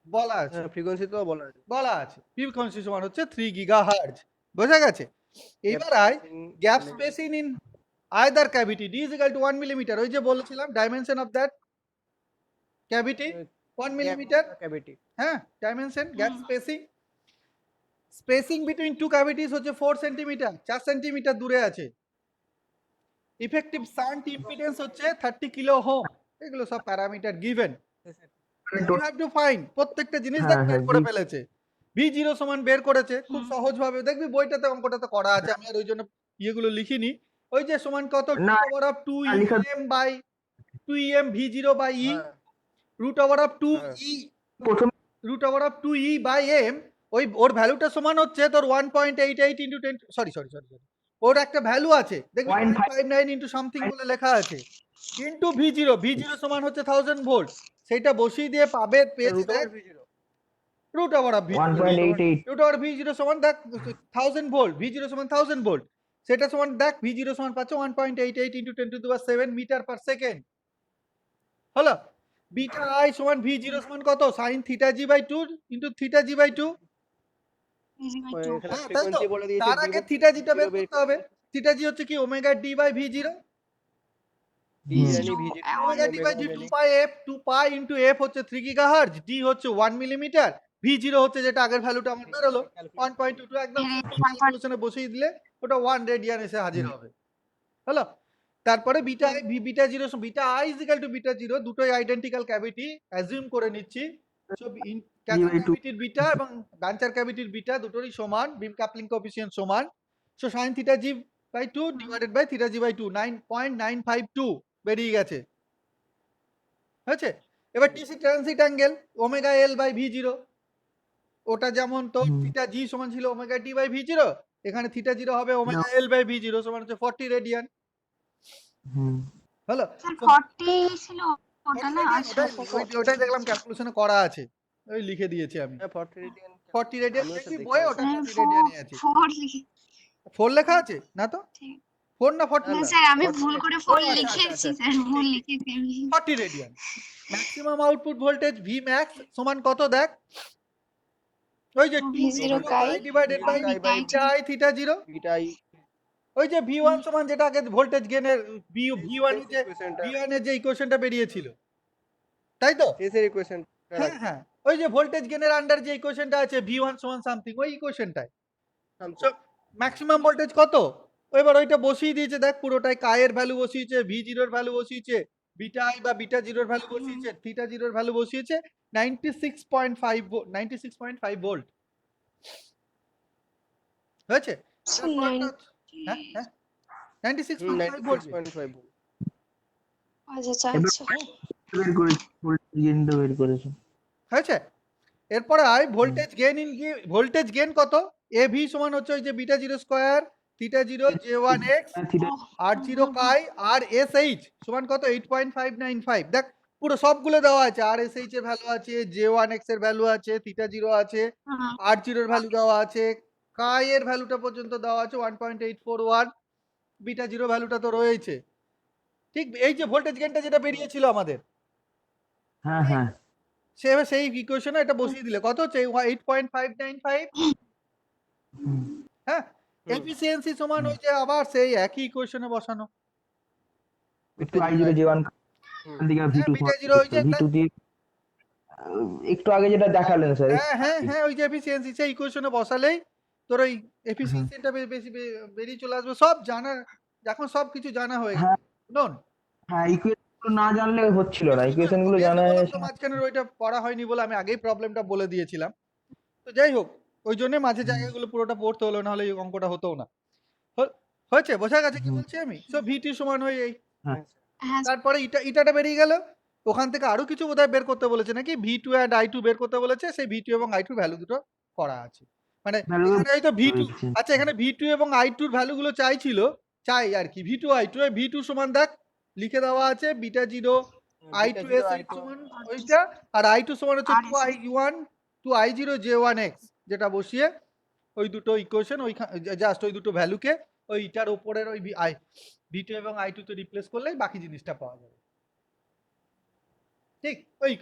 A: বলা আছে,
C: হ্যাঁ ফ্রিকোয়েন্সি তো বলা আছে
A: বলা আছে ফ্রিকোয়েন্সি সমান হচ্ছে 3 গিগাহার্টজ, বোঝা গেছে। এইবার আয় gap spacing in either cavity D is equal to 1 millimeter, ওই যে বলেছিলাম dimension of that cavity 1 millimeter,
C: cavity
A: হ্যাঁ dimension gap spacing between two cavities হচ্ছে 4 সেন্টিমিটার, 4 সেন্টিমিটার দূরে আছে। ইফেক্টিভ শান্ট ইম্পিডেন্স হচ্ছে 30 কিলো ওহম, এগুলো সব parameter given, you have to find, প্রত্যেকটা জিনিস দেখ
B: হ্যাঁ,
A: বের
B: হ্যাঁ,
A: করে ফেলেছে। V0 সমান বের করেছে খুব সহজ ভাবে, দেখবি বইটাতে অঙ্কটাতে করা আছে, আমি আর ওই জন্য ইয়েগুলো লিখিনি। ওই যে সমান কত
B: না,
A: root over of 2
B: লিখা-
A: em by 2 em V0 by E,
C: হ্যাঁ
A: root over of 2
C: হ্যাঁ।
A: E
B: প্রথম
A: root over of 2 E by M, ওই ওর ভ্যালুটা সমান হচ্ছে তোর 1.88 into 10 সরি ওর একটা ভ্যালু আছে দেখবি 0.59 into সামথিং বলে লেখা আছে, ইনটু V0 সমান হচ্ছে 1000 ভোল্ট, সেটা বসিয়ে দিয়ে পাবে পেয়েছে
C: রুট
A: দেখ
C: over V0
A: root over of V0
B: 1.88
A: root over V0 সমান দেখ 1000 ভোল্ট, V0 সমান 1000 ভোল্ট, সেটা সমান দেখ V0 সমান পাচ্ছে 1.88 into 10 to the power 7 metre per second, হলো। বিটা আই সমান V0 সমান কত sin theta G by 2 into theta G by 2,
C: এখানে
A: হ্যাঁ, তাই তো?
C: ফ্রিকোয়েন্সি বলে দিয়েছে
A: তার আগে থিটা জিটা বের করতে হবে, থিটা জি হচ্ছে কি omega D by V0,
C: D জানি V0
A: omega D by 2 pi f 2 pi into f হচ্ছে 3 গিগাহার্টজ, ডি হচ্ছে 1 মিলিমিটার, V0 হচ্ছে যেটা আগের ভ্যালুটা আমার বেরোলো 1.22, একদম ক্যালকুলেশনে বসিয়ে দিলে ওটা 1 রেডিয়ান এসে হাজির হবে, হলো। তারপরে beta beta 0 beta i is equal to beta 0, দুটোই আইডেন্টিক্যাল ক্যাভিটি অ্যাজিউম করে নিচ্ছি, সো ক্যাভিটির বিটা এবং গাঞ্চার ক্যাভিটির বিটা দুটোরই সমান, বিম কাপলিং কোএফিসিয়েন্ট সমান, so sin theta G by 2 divided by theta G by 2 9.952 বেরিয়ে গেছে, হয়েছে। এবার TC transit angle omega L by V0, ওটা যেমন তো থিটা জি সমান ছিল ওমেগা টি বাই V0, এখানে থিটা 0 হবে ওমেগা এল বাই V0 সমান হচ্ছে 40 রেডিয়ান,
B: হুম
A: হলো
E: স্যার
A: তো
E: 40 ছিল ওটা না, আচ্ছা।
A: ওটাই দেখলাম ক্যালকুলেশনে করা আছে, ওই লিখে দিয়েছি আমি।
C: হ্যাঁ 40 রেডিয়ান
A: 40 রেডিয়ান
C: আমিও স্যার
A: দেখবি
C: দেখে
A: বইয়ে,
C: নিয়েছি।
A: ওটা
E: হ্যাঁ
A: 40 রেডিয়ানই আছে।
E: 4 লিখে
A: 4 লেখা আছে না তো?
E: ঠিক।
A: 4 না 40?
C: না,
E: না
C: না,
E: স্যার আমি
C: 40
E: ভুল
C: রেডিয়ান।
E: করে
A: ও
E: 4
A: আচ্ছা,
E: লিখেছি
A: আচ্ছা,
E: স্যার, ভুল
A: ঠিক,
E: লিখেছি আমি।
A: 40 radian. Maximum output voltage V max সমান কত দেখ, ওই যে 2
D: V0
A: V0
D: chi
A: chi divided by
C: chi by
A: theta I theta 0।
C: Beta ই
A: ওই যে V1 সমান যেটা আগে ভোল্টেজ গেনের V1 এর যে
C: ইকুয়েশনটা
A: V1 এর যে ইকুয়েশনটা বেরিয়েছিল, তাই তো?
C: শেষের ইকুয়েশন
A: হ্যাঁ হ্যাঁ, ওই যে ভোল্টেজ গেনের আন্ডার যে ইকুয়েশনটা আছে V1 সমান সামথিং, ওই ইকুয়েশনটাই। সো ম্যাক্সিমাম ভোল্টেজ কত, এবার ওইটা বসিয়ে দিয়েছে, দেখ পুরোটাই কায়ের ভ্যালু বসিয়েছে, V0 এর ভ্যালু বসিয়েছে, বিটা আই বা বিটা 0 এর ভ্যালু বসিয়েছে, থিটা 0 এর ভ্যালু বসিয়েছে, 96.5 ভোল্ট হয়েছে। হ্যাঁ হ্যাঁ 96.5 ভোল্ট
C: 96.5
D: আচ্ছা
B: এবার
D: আচ্ছা।
B: বের করেছি, ভোল্টেজ গেইনটা বের করেছি।
A: হয়েছে। এরপরে আয় ভোল্টেজ গেইন ভোল্টেজ গেইন কত, এ ভি সমান হচ্ছে ওই যে beta 0 square theta 0 J1x
B: theta
A: আর 0 কাই আর এসএইচ সমান কত 8.595। দেখ পুরো সবগুলো দেওয়া আছে, আর এসএইচ এর ভ্যালু আছে, J1x এর ভ্যালু আছে, থিটা 0 আছে, আর 0 এর ভ্যালু দেওয়া আছে, কাই এর ভ্যালুটা পর্যন্ত দেওয়া আছে 1.841, বিটা 0 ভ্যালুটা তো রয়েছে। ঠিক এই যে ভোল্টেজ গেইনটা যেটা বেরিয়েছিল আমাদের,
B: হ্যাঁ হ্যাঁ
A: সেই ইকুয়েশনে এটা বসিয়ে দিলে কত হচ্ছে 8.595।
B: হুম।
A: হ্যাঁ, এফিসিয়েন্সি সমান ওই যে আবার সেই একই ইকুয়েশনে বসানো।
B: একটু i0 J1 দিকে
A: হ্যাঁ
B: V2
A: বিটা 0 ওই যে
B: V2 দিয়ে একটু আগে যেটা দেখালেন স্যার।
A: হ্যাঁ হ্যাঁ হ্যাঁ ওই যে এফিসিয়েন্সি সেই ইকুয়েশনে বসালেই তোর ওই এফিসিয়েন্সিটা বেশি বেরিয়ে চলে আসবে, সব জানা, এখন সব কিছু জানা হয়ে
B: হ্যাঁ
A: গেছে। নন
B: হ্যাঁ ইকুয়েশন গুলো না জানলে হচ্ছিল না,
A: শুধু
B: ইকুয়েশন গুলো
A: তোকে
B: জানা
A: বললাম
B: হয়ে
A: তো মাঝখানের ওইটা পড়া হয়নি বলে আমি আগেই প্রবলেমটা বলে দিয়েছিলাম। তো যাই হোক, ওই জন্য মাঝে জায়গাগুলো পুরোটা পড়তে হলো, নাহলে এই অঙ্কটা হতো না। হয়েছে, বোঝা গেছে কি বলছি আমি? সো ভিটি সমান হয়ে এই,
B: হ্যাঁ
E: হ্যাঁ
A: তারপরে ইটাটা বেরিয়ে গেল, ওখান থেকে আরো কিছু বোধহয় বের করতে বলেছে নাকি, ভি2 এন্ড আই2 বের করতে বলেছে, সেই ভি2 এবং আই2 ভ্যালু দুটো করা আছে। মানে
B: ভ্যালু
A: এখানে হয়তো ভি2,
B: রয়েছে।
A: আচ্ছা এখানে ভি2 এবং আই2 এর ভ্যালুগুলো চাই আর কি, ভি2 আই2 ভি2 সমান দেখ লিখে দেওয়া আছে বিটা 0 আই2 এস সমান ওইটা, আর আই2 সমান হচ্ছে
E: আর
A: 2i1 2i0 J1x, যেটা বসিয়ে ওই দুটো ইকুয়েশন ওই জাস্ট ওই দুটো ভ্যালুকে ওই ইটার উপরের ওই ভি2 এবং আই2 তে রিপ্লেস করলেই বাকি জিনিসটা পাওয়া যাবে। ঠিক ওই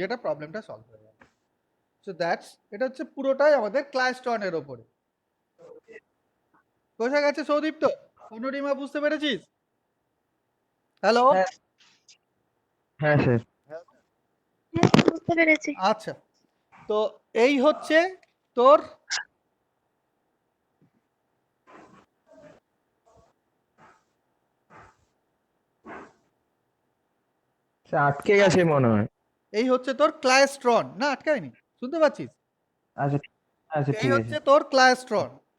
A: এটা প্রবলেমটা সলভ হয়ে যাবে। সো দ্যাটস, এটা হচ্ছে পুরোটাই আমাদের ক্লাইস্ট্রনের ওপরে। বোঝা গেছে সৌদীপ্ত? অনুরিমা বুঝতে পেরেছিস? হ্যালো,
B: হ্যাঁ হ্যাঁ স্যার।
E: বুঝতে পেরেছি।
A: আচ্ছা তো এই হচ্ছে তোর
B: স্যার আটকে গেছে মনে হয়।
A: এই হচ্ছে তোর ক্লাইস্ট্রন, না আটকায়নি, শুনতে পাচ্ছিস?
B: আচ্ছা আচ্ছা
A: এই
B: ঠিক আছে।
A: হচ্ছে তোর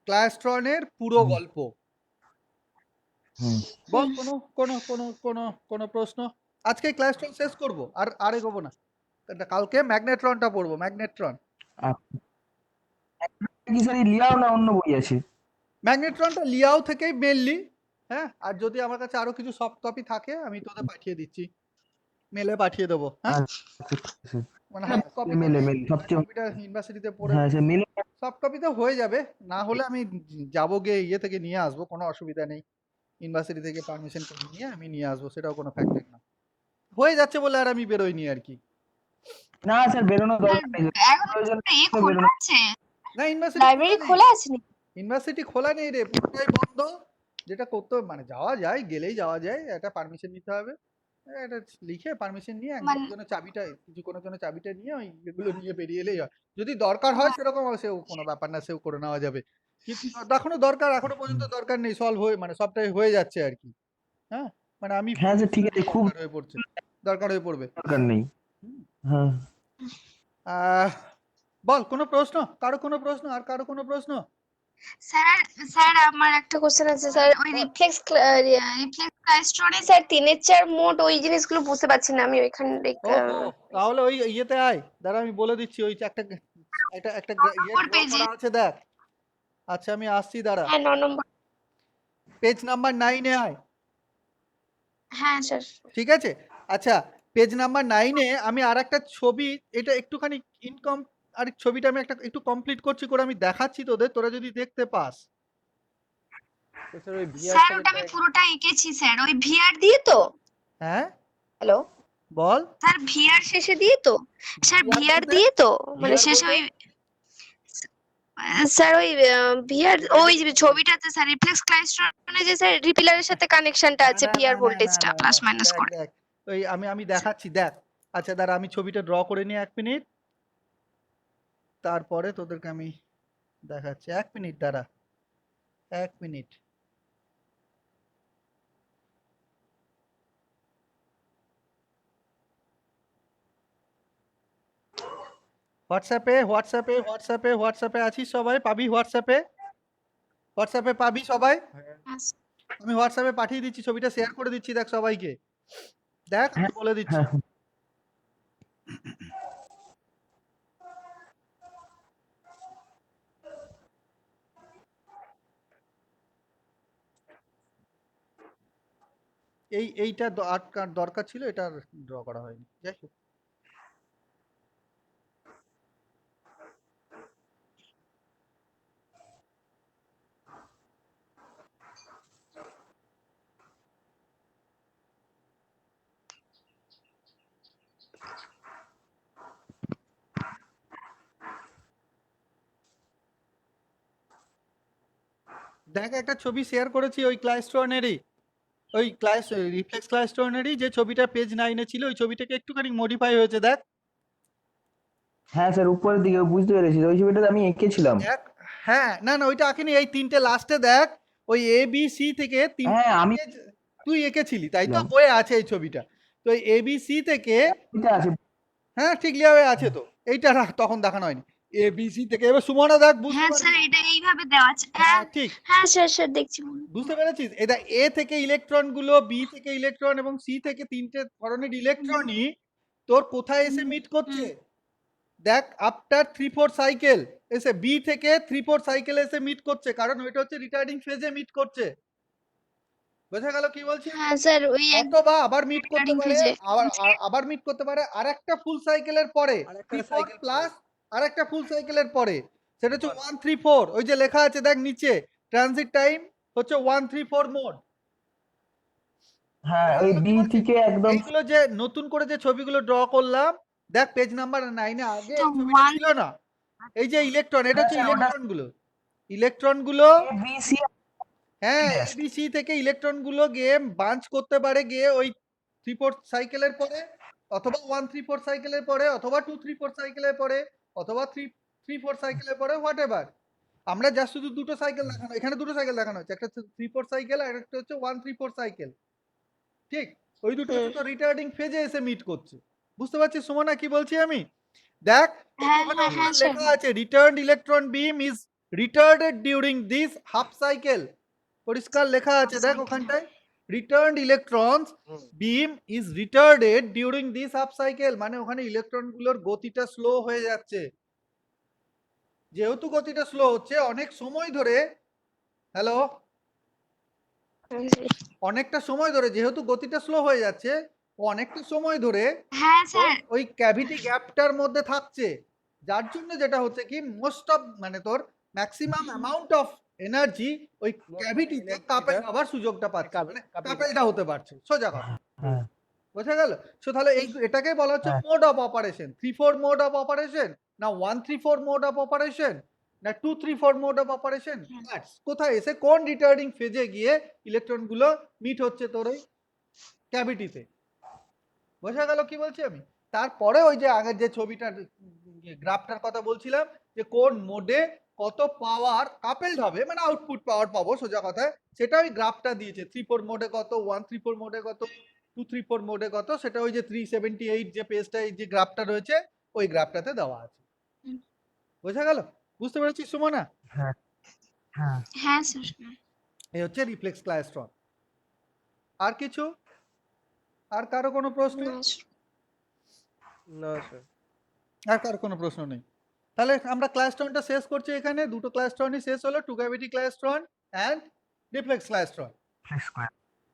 A: ক্লাইস্ট্রনের পুরো গল্প।
B: হুম
A: বল কোনো কোনো কোনো কোনো কোনো প্রশ্ন? আজকে ক্লাইস্ট্রন শেষ করব, আর এগোবো না, কালকে ম্যাগনেট্রনটা পড়বো, ম্যাগনেট্রন।
B: কি স্যার এই লিয়াও না অন্য বই আছে?
A: ম্যাগনেট্রনটা লিয়াও থেকেই মেনলি। হ্যাঁ, আর যদি আমার কাছে আরো কিছু সফট কপি থাকে আমি তোদের পাঠিয়ে দিচ্ছি, মেলে পাঠিয়ে দেবো। হ্যাঁ
B: আচ্ছা ঠিক আছে।
A: মানে হার্ড কপি
B: মেলে সবচেয়ে
A: কপিটা ইউনিভার্সিটিতে পড়ে
B: হ্যাঁ স্যার মেলে
A: সফট কপি তো হয়ে যাবে, না হলে আমি যাবো গিয়ে ইয়ে থেকে নিয়ে আসবো, কোনো অসুবিধা নেই, ইউনিভার্সিটি থেকে পারমিশন করে নিয়ে আমি নিয়ে আসবো, সেটাও কোনো ফ্যাক্টর না, হয়ে যাচ্ছে বলে আর আমি বেরোইনি আর কি।
B: না স্যার বেরোনোর দরকার নেই।
E: এখন
B: প্রয়োজন
E: তো খোলা আছে।
A: না ইউনিভার্সিটি
D: লাইব্রেরি খোলা আছে নাকি?
A: ইউনিভার্সিটি খোলা নেই রে, পুরোটাই বন্ধ। যেটা করতে মানে যাওয়া যায়, গেলেই যাওয়া যায়, একটা পারমিশন নিতে হবে, এটা লিখে পারমিশন নিয়ে
E: মানে-
A: একজনের চাবিটা কোনো জনের চাবিটা নিয়ে ওই এগুলো নিয়ে বেরিয়ে এলেই হয়। যদি দরকার হয় সেরকম সেও কোনো ব্যাপার না, সেও করে নেওয়া যাবে, কিন্তু এখনো পর্যন্ত দরকার নেই, সলভ হয়ে মানে সবটাই হয়ে যাচ্ছে আর কি। হ্যাঁ মানে আমি
B: হ্যাঁ স্যার ঠিক আছে, খুব
A: দরকার হয়ে পড়ছে, দরকার হয়ে পড়বে।
B: দরকার নেই। হ্যাঁ
A: বল কোনো প্রশ্ন, কারো কোনো প্রশ্ন, আর কারো কোনো প্রশ্ন?
E: স্যার স্যার আমার একটা কোশ্চেন আছে স্যার, ওই রিফ্লেক্স ক্লাইস্ট্রনে স্যার 3/4 মোট ওই জিনিসগুলো বুঝতে পারছি না আমি ওইখানে
A: তাহলে ওই ইয়েতে আয়, দাঁড়া আমি বলে দিচ্ছি, ওই একটা একটা একটা ইয়ে
E: কোন
A: draw
E: পেজে?
A: করা আছে দেখ। আচ্ছা আমি আসছি, দাঁড়া,
E: হ্যাঁ 9 নম্বর।
A: পেজ নাম্বার 9 এ আয়।
E: হ্যাঁ স্যার।
A: ঠিক আছে? আচ্ছা, পেজ নাম্বার 9 এ আমি আরেকটা ছবি, এটা একটুখানি আর ছবিটা আমি একটু কমপ্লিট করছি করে আমি দেখাচ্ছি তোদের, তোরা যদি দেখতে পাস।
C: তো স্যার ওই
E: স্যার
C: ভিআর
E: ওটা আমি পুরোটা এঁকেছি স্যার, ওই ভিআর দিয়ে তো।
A: হ্যাঁ,
E: হ্যালো
A: বল।
E: স্যার, ভিআর শেষে দিয়ে তো। স্যার
A: VR
E: ভিআর
A: বলতে?
E: দিয়ে তো, মানে
A: VR
E: শেষে
A: বলতে?
E: ওই স্যার ওই ভিআর, ওই যে ছবিটাতে স্যার রিফ্লেক্স ক্লাইস্ট্রনে যে স্যার রিপিলারের সাথে কানেকশনটা
A: না,
E: আছে
A: না,
E: ভিআর
A: না, না, না,
E: ভোল্টেজটা
A: না, না,
E: প্লাস মাইনাস
A: দেখ,
E: করে।
A: দেখ। ওই আমি দেখাচ্ছি, দেখ। আচ্ছা দাঁড়া, আমি ছবিটা ড্র করে নিই 1 মিনিট। তারপরে তোদেরকে আমি দেখাচ্ছি। 1 মিনিট দাঁড়া। 1 মিনিট। হোয়াটসঅ্যাপে আছিস সবাই? পাবি হোয়াটসঅ্যাপে? হোয়াটসঅ্যাপে পাবি সবাই? আমি হোয়াটসঅ্যাপে পাঠিয়ে দিচ্ছি, ছবিটা শেয়ার করে দিচ্ছি, দেখ সবাইকে। দেখ, আমি বলে দিচ্ছি।
B: হ্যাঁ
A: এইটা দরকার ছিল, এটা ড্র করা হয়নি, যাই হোক। দেখ, একটা ছবি শেয়ার করেছি ওই ক্লাইস্ট্রনেরই, ওই রিফ্লেক্স ক্লাইস্ট্রনেরই যে ছবিটা পেজ 9 এ ছিল, ওই ছবিটাকে একটুখানি মডিফাই হয়েছে, দেখ।
B: হ্যাঁ স্যার, উপরের দিকে বুঝতে পেরেছি, ওই ছবিটা আমি এঁকেছিলাম।
A: দেখ, হ্যাঁ, না না, ওইটা আঁকেনি, এই 3টে লাস্টে দেখ, ওই এ বি সি থেকে 3টে
B: হ্যাঁ আমি
A: পেজ তুই এঁকেছিলি, তাই তো?
B: এঁকেছিলাম।
A: বইয়ে আছে এই ছবিটা। তো এই এ বি সি থেকে,
B: এটা আছে।
A: হ্যাঁ ঠিক লিয়াবে আছে তো, এইটা তখন দেখানো হয়নি। এ বি সি থেকে, এবার সুমনা দেখ, বুঝতে
E: হ্যাঁ স্যার,
A: পারবি?
E: এটা এইভাবে দেওয়া আছে।
A: হ্যাঁ
E: হ্যাঁ
A: ঠিক,
E: হ্যাঁ স্যার, স্যার দেখছি।
A: বুঝতে পেরেছিস? এটা এ থেকে ইলেকট্রন গুলো, বি থেকে ইলেকট্রন এবং সি থেকে 3টে ধরনের ইলেকট্রনই তোর কোথায় এসে মিট করছে? দেখ, আফটার 3-4 সাইকেল এসে বি থেকে 3-4 সাইকেল এসে মিট করছে, কারণ ওইটা হচ্ছে রিটার্ডিং ফেজে মিট করছে। বোঝা গেল কি বলছি?
E: হ্যাঁ স্যার, ওই
A: অথবা আবার মিট করতে
E: রিটার্ডিং
A: পারে,
E: ফেজে।
A: আবার মিট করতে পারে আরেকটা ফুল সাইকেলের পরে,
C: আরেকটা
A: 3-4
C: সাইকেল
A: প্লাস আরেকটা ফুল সাইকেলের পরে। সেটা হচ্ছে 1-3-4, ওই যে লেখা আছে দেখ নিচে, ট্রানজিট টাইম হচ্ছে 1-3-4 মোড।
B: হ্যাঁ ওই বি থেকে একদম।
A: এইগুলো যে নতুন করে যে ছবিগুলো ড্র করলাম, দেখ পেজ নাম্বার 9 এ আগে
E: তো
A: এই ছবিটা
E: 1
A: ছিল না। এই যে ইলেকট্রন, এটা হচ্ছে
B: স্যার ওটা
A: ইলেকট্রন গুলো,
B: এ বি সি
A: হ্যাঁ
B: ড্যাশ।
A: এবিসি থেকে ইলেকট্রন গুলো গিয়ে বাঞ্চ করতে পারে গিয়ে ওই 3-4 সাইকেলের পরে, অথবা 1-3-4 সাইকেলের পরে, অথবা 2-3-4 সাইকেলের পরে, অথবা 3-4 সাইকেলের পরে, হোয়াট এভার। আমরা যা শুধু দুটো সাইকেল দেখানো, এখানে দুটো সাইকেল দেখানো হচ্ছে, একটা হচ্ছে 3-4 সাইকেল আর একটা হচ্ছে 1-3-4 সাইকেল। ঠিক, ওই দুটো হচ্ছে তো রিটার্ডিং ফেজে এসে মিট করছে। বুঝতে পারছিস সুমনা কি বলছি আমি? দেখ,
E: হ্যাঁ
A: ওখানে
E: হ্যাঁ হ্যাঁ স্যার।
A: লেখা আছে returned electron beam is retarded during this half cycle. পরিষ্কার লেখা আছে, দেখ ওখানটায়, returned electrons beam is retarded during this half cycle, মানে ওখানে ইলেকট্রন গুলোর গতিটা স্লো হয়ে যাচ্ছে। যেহেতু গতিটা স্লো হচ্ছে অনেক সময় ধরে, হ্যালো, অনেকটা সময় ধরে, যেহেতু গতিটা স্লো হয়ে যাচ্ছে, ও অনেকটা সময় ধরে
E: হ্যাঁ স্যার।
A: ওই ক্যাভিটি গ্যাপটার মধ্যে থাকছে, যার জন্য যেটা হচ্ছে কি মোস্ট অফ, মানে তোর ম্যাক্সিমাম অ্যামাউন্ট অফ এনার্জি ওই ক্যাভিটিতে কাপেল হওয়ার সুযোগটা পাচ্ছে, মানে কাপেলটা হতে পারছে, সোজা কথা।
B: হ্যাঁ
A: বোঝা গেল? সো তাহলে এটাকে বলা হচ্ছে
B: হ্যাঁ।
A: Mode of operation. 3-4 mode of operation, না 1-3-4 মোড অফ অপারেশন, না 2-3-4 মোড অফ অপারেশন, কোথায় এসে কোন রিটার্ডিং ফেজে গিয়ে ইলেকট্রন গুলো মিট হচ্ছে তোর ওই ক্যাভিটিতে। বোঝা গেল কি বলছি আমি? তারপরে ওই যে আগের যে ছবিটার গ্রাফটার কথা বলছিলাম, যে কোন মোডে কত পাওয়ার কাপেলড হবে, মানে আউটপুট পাওয়ার পাবো সোজা কথায়, সেটা ওই গ্রাফটা দিয়েছে। 3-4 মোডে কত, 1-3-4 মোডে কত, 2-3-4 মোডে কত, সেটা ওই যে 378 যে পেজটাই যে গ্রাফটা রয়েছে, ওই গ্রাফটাতে দেওয়া আছে। বোঝা গেল? বুঝতে পেরেছিস সুমনা?
B: হ্যাঁ হ্যাঁ
E: হ্যাঁ স্যার।
A: এই হচ্ছে রিফ্লেক্স ক্লাইস্ট্রন। আর কিছু? আর কারো কোনো প্রশ্ন?
C: না স্যার।
A: আর কার কোনো প্রশ্ন নেই? তাহলে আমরা ক্লাইস্ট্রনটা শেষ করছি এখানে। দুটো ক্লাইস্ট্রনই শেষ হলো, টু ক্যাভিটি ক্লাইস্ট্রন অ্যান্ড রিফ্লেক্স ক্লাইস্ট্রন।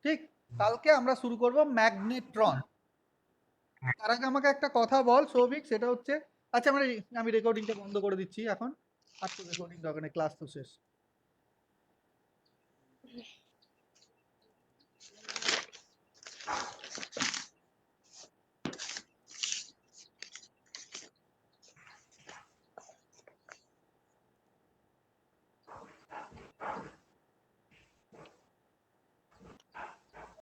A: ঠিক, কালকে আমরা শুরু করব ম্যাগনেট্রন। তার আগে আমাকে একটা কথা বল সৌভিক, সেটা হচ্ছে আচ্ছা আমি রেকর্ডিংটা বন্ধ করে দিচ্ছি এখন, আর তো রেকর্ডিং দরকার নেই, ক্লাস তো শেষ।